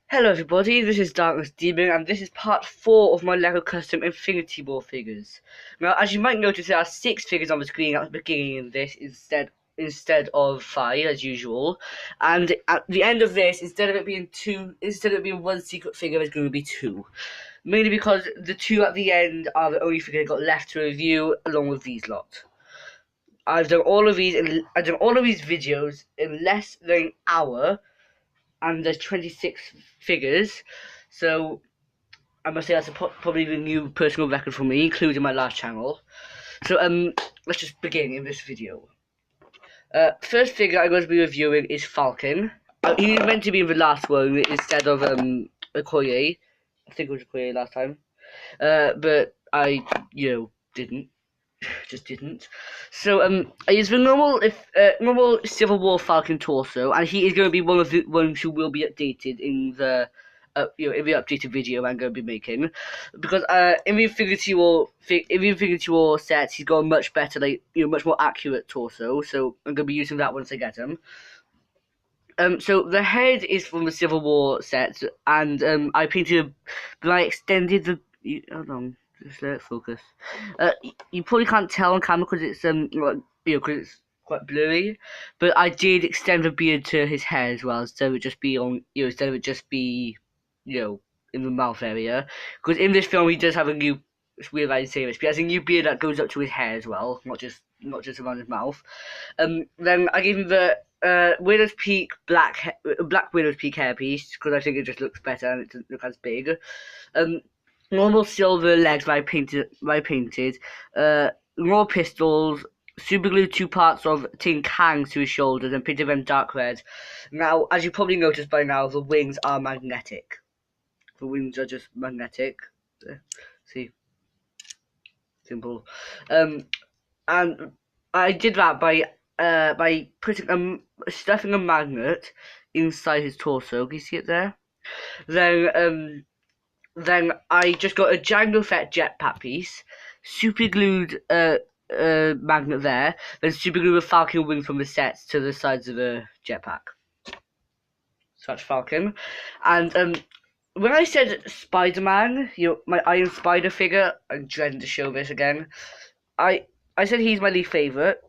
Hello everybody, this is Darkness Demon and this is part 4 of my LEGO Custom Infinity War figures. Now, as you might notice, there are 6 figures on the screen at the beginning of this instead of 5 as usual. And at the end of this, instead of it being one secret figure, it's going to be 2. Mainly because the 2 at the end are the only figure I got left to review along with these lot. I've done all of these videos in less than an hour. And there's 26 figures, so I must say that's probably the new personal record for me, including my last channel. So let's just begin in this video. First figure I'm going to be reviewing is Falcon. He was meant to be in the last one instead of Okoye. I think it was Okoye last time, but I didn't. Just didn't. So I use the normal Civil War Falcon torso, and he is going to be one of the ones who will be updated in the in the updated video I'm going to be making, because in the Infinity War sets he's got a much better, much more accurate torso. So I'm going to be using that once I get him. So the head is from the Civil War set, and I painted, but I extended the. Hold on. Just let it focus. You probably can't tell on camera because it's because it's quite blurry. But I did extend the beard to his hair as well, instead of it just be on in the mouth area. Because in this film he does have a new. It's weird I say this, but he has a new beard that goes up to his hair as well, not just around his mouth. Then I gave him the Widow's Peak black Widow's Peak hairpiece because I think it just looks better and it doesn't look as big. Normal silver legs that I painted. More pistols. Super glued 2 parts of tin cans to his shoulders and painted them dark red. Now, as you probably noticed by now, the wings are magnetic. The wings are just magnetic. See, simple. And I did that by putting stuffing a magnet inside his torso. Can you see it there? Then I just got a Jango Fett jetpack piece, super glued magnet there, then super glued a Falcon wing from the sets to the sides of the jetpack. So that's Falcon. And when I said Spider-Man, my Iron Spider figure, I'm dreading to show this again. I said he's my least favourite.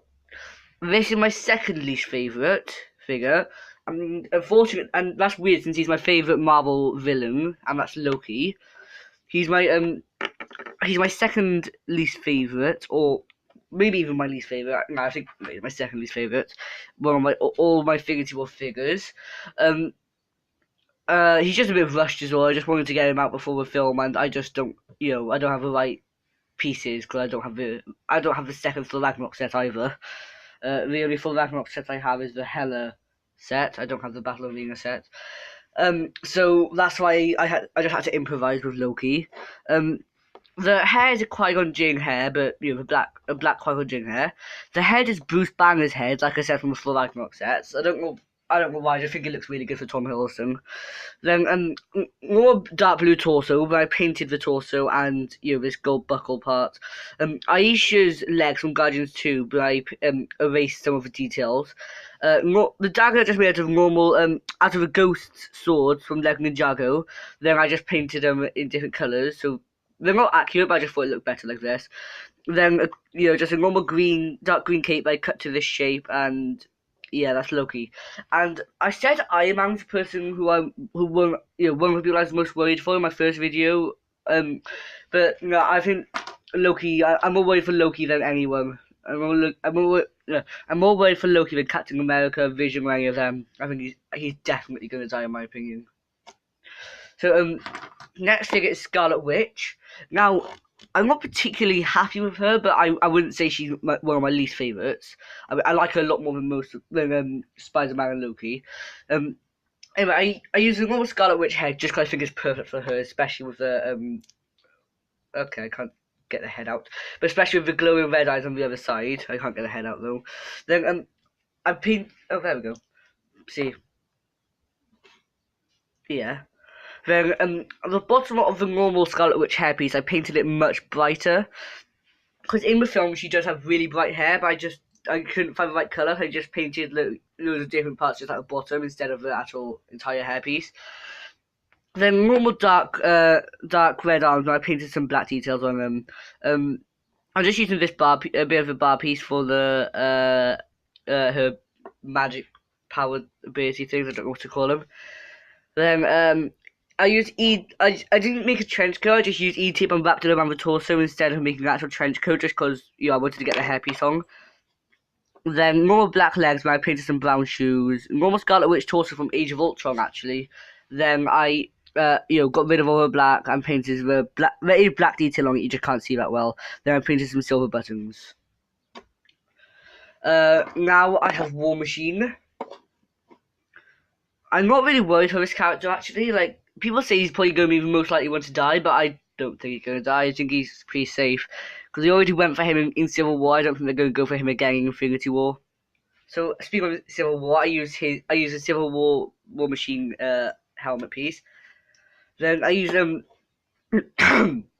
This is my second least favourite figure. I mean, unfortunately, and that's weird since he's my favourite Marvel villain, and that's Loki. He's my second least favourite, or maybe even my least favourite. No, I think maybe my second least favourite. One of all my Infinity War figures. He's just a bit rushed as well. I just wanted to get him out before the film, and I just don't, I don't have the right pieces because I don't have the second full Ragnarok set either. The only full Ragnarok set I have is the Hela set. I don't have the Battle Arena set. So that's why I just had to improvise with Loki. The hair is a Qui-Gon Jinn hair, but a black Qui-Gon Jinn hair. The head is Bruce Banner's head, like I said from the full Ragnarok sets. I don't know why. I just think it looks really good for Tom Hiddleston. Then more dark blue torso, but I painted the torso and this gold buckle part. Aisha's legs from Guardians 2, but I erased some of the details. The dagger I just made out of normal out of a ghost sword from Lego Ninjago. Then I just painted them in different colours, so they're not accurate, but I just thought it looked better like this. Then just a normal dark green cape I cut to this shape, and yeah, that's Loki. And I said Iron Man's the person one of the people I was most worried for in my first video. But no, I think Loki. I'm more worried for Loki than anyone. I'm more worried for Loki than Captain America, Vision, or any of them. I think he's definitely gonna die in my opinion. So next figure is Scarlet Witch. Now, I'm not particularly happy with her, but I wouldn't say she's one of my least favourites. I like her a lot more than Spider-Man and Loki. Anyway, I use the normal Scarlet Witch head just because I think it's perfect for her, especially with the okay, I can't get the head out, but especially with the glowing red eyes on the other side. I can't get the head out though. Then I paint. Oh, there we go. See. Yeah. Then at the bottom of the normal Scarlet Witch hairpiece, I painted it much brighter. Because in the film, she does have really bright hair, but I couldn't find the right colour. So I just painted loads of different parts just at the bottom instead of the actual entire hairpiece. Then normal dark red arms. I painted some black details on them. I'm just using this a bit of a bar piece for the her magic powered ability things. I don't know what to call them. Then I didn't make a trench coat. I just used E-tape and wrapped it around the torso instead of making an actual trench coat, just because I wanted to get the hairpiece on. Then normal black legs when I painted some brown shoes. Normal Scarlet Witch torso from Age of Ultron actually. Then I got rid of all the black and painted the very black detail on it. You just can't see that well. Then I painted some silver buttons. Now I have War Machine. I'm not really worried for this character actually. Like, people say he's probably going to be the most likely one to die, but I don't think he's going to die. I think he's pretty safe because they already went for him in Civil War. I don't think they're going to go for him again in Infinity War. So speaking of Civil War, I use a Civil War Machine helmet piece. Then I use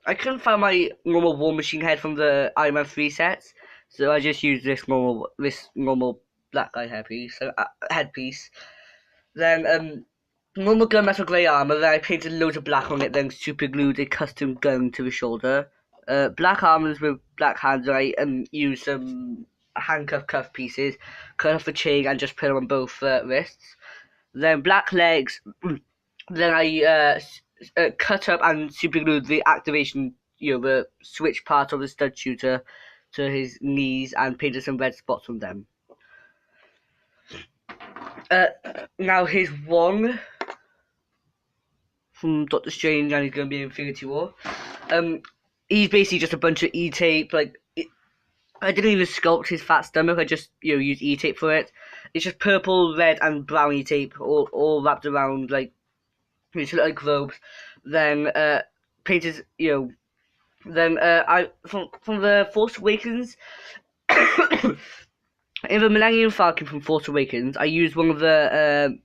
I couldn't find my normal War Machine head from the Iron Man 3 sets, so I just used this normal black guy headpiece. Then normal gunmetal grey armor. Then I painted loads of black on it. Then super glued a custom gun to the shoulder. Black armors with black hands. I used some handcuff cuff pieces, cut off the chain and just put them on both wrists. Then black legs. Then I cut up and super glued the activation, the switch part of the stud shooter to his knees and painted some red spots on them. Now his wand from Doctor Strange, and he's going to be in Infinity War. He's basically just a bunch of E-tape. Like, I didn't even sculpt his fat stomach. I just used E-tape for it. It's just purple, red, and brown E-tape all wrapped around like globes. Then painted. Then I from the Force Awakens. In the Millennium Falcon from Force Awakens, I used one of the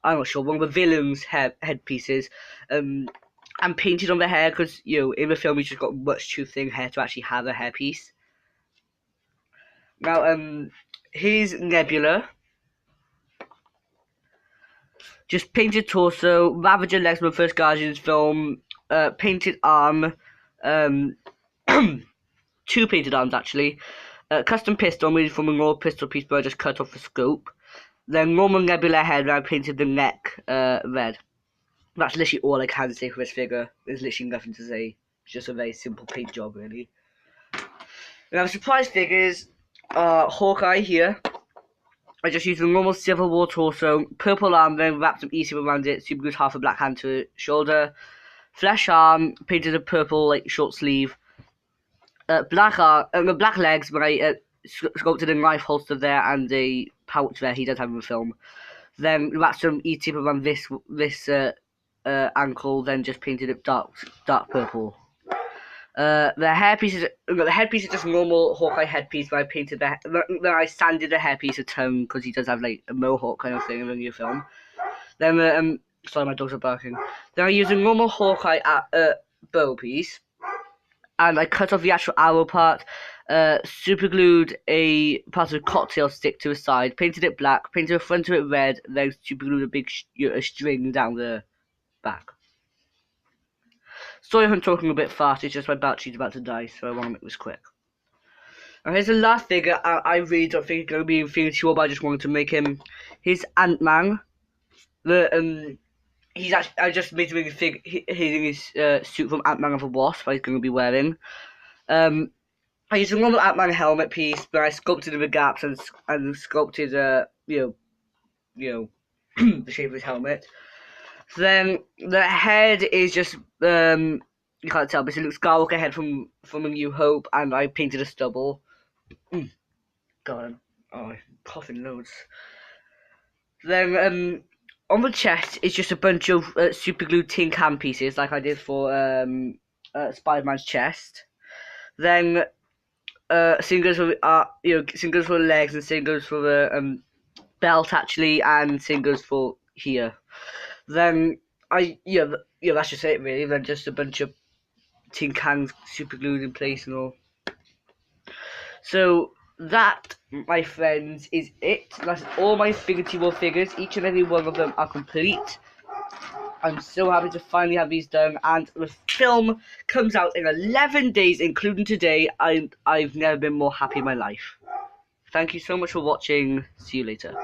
one of the villains' headpieces, and painted on the hair because in the film he's just got much too thin hair to actually have a hairpiece. Now his Nebula, just painted torso, Ravager legs from the first Guardians film, painted arm, 2 painted arms actually. Custom pistol made from a normal pistol piece, but I just cut off the scope. Then normal Nebula head, and I painted the neck red. That's literally all I can say for this figure. There's literally nothing to say. It's just a very simple paint job, really. Now, surprise figures are Hawkeye here. I just used the normal Civil War torso, purple arm, then wrapped some E-tape around it, super glued half a black hand to the shoulder. Flesh arm, painted a purple short sleeve. Black legs, but I sculpted a knife holster there and a pouch there he does have in the film. Then wrapped some E-tape around this ankle, then just painted it dark purple. The headpiece is just a normal Hawkeye headpiece, but I painted then I sanded the hairpiece a tone because he does have a mohawk kind of thing in the new film. Then sorry, my dogs are barking. Then I used a normal Hawkeye bow piece, and I cut off the actual arrow part, super glued a part of a cocktail stick to the side, painted it black, painted the front of it red, then super glued a big string down the back. Sorry if I'm talking a bit fast, it's just my battery's about to die, so I want to make this quick. And here's the last figure. I really don't think it's going to be Infinity War, but I just wanted to make him. Here's Ant-Man. He's actually, I just made him his suit from Ant-Man and the Wasp that he's going to be wearing. I used a normal Ant-Man helmet piece, but I sculpted in the gaps and sculpted the shape of his helmet. So then the head is just you can't tell, but it looks Skywalker head from A New Hope, and I painted a stubble. God, I'm coughing loads. Then on the chest is just a bunch of super glued tin can pieces, like I did for Spider-Man's chest. Then same goes for same goes for the legs, and same goes for the belt actually, and same goes for here. Then that's just it really. Then just a bunch of tin cans super glued in place and all. So that, my friends, is it. That's all my Infinity War figures. Each and every one of them are complete. I'm so happy to finally have these done, and the film comes out in 11 days, including today. I've never been more happy in my life. Thank you so much for watching. See you later.